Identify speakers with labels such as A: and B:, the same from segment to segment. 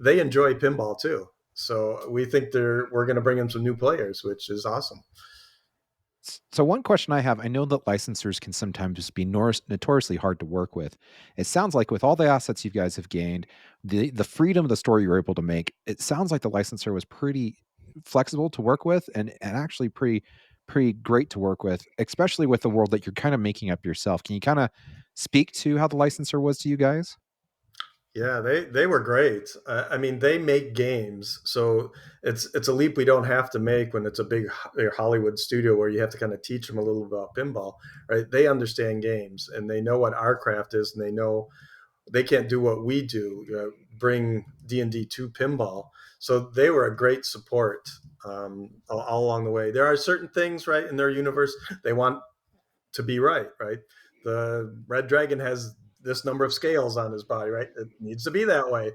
A: they enjoy pinball too. So we think we're going to bring in some new players, which is awesome.
B: So one question I have, I know that licensors can sometimes be notoriously hard to work with. It sounds like with all the assets you guys have gained, the freedom of the story you're able to make, it sounds like the licensor was pretty flexible to work with and actually pretty great to work with, especially with the world that you're kind of making up yourself. Can you kind of speak to how the licensor was to you guys?
A: Yeah, they were great. I mean, they make games, so it's a leap we don't have to make when it's a big Hollywood studio where you have to kind of teach them a little about pinball, right? They understand games and they know what our craft is, and they know they can't do what we do, bring D&D to pinball. So they were a great support all along the way. There are certain things, right, in their universe they want to be right, right? The red dragon has this number of scales on his body, right? It needs to be that way.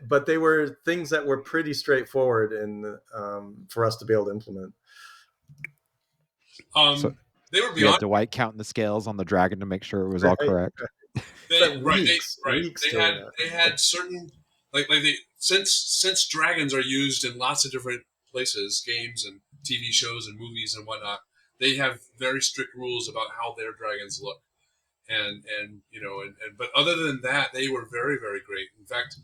A: But they were things that were pretty straightforward and for us to be able to implement.
B: So
C: They were
B: you had
C: beyond
B: Dwight counting the scales on the dragon to make sure it was all
A: Right.
B: correct.
A: Spent
C: right
A: weeks
C: they
A: doing
C: had
A: that.
C: they had certain like they since dragons are used in lots of different places, games and TV shows and movies and whatnot. They have very strict rules about how their dragons look, and but other than that, they were very very great. In fact,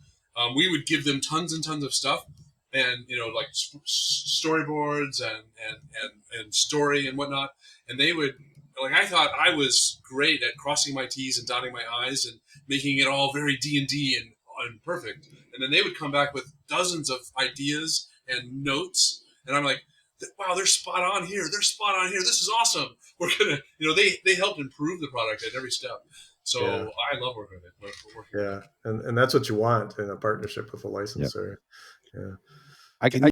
C: we would give them tons and tons of stuff, and like storyboards and story and whatnot, and they would. Like I thought I was great at crossing my T's and dotting my I's and making it all very D&D and perfect. And then they would come back with dozens of ideas and notes, and I'm like, wow, they're spot on here. They're spot on here. This is awesome. We're gonna, they helped improve the product at every step.
A: Yeah,
C: So I love working with it. Working with
A: yeah,
C: them.
A: and that's what you want in a partnership with a
B: Yep.
A: licensor. Yeah.
B: I,
A: Can
B: I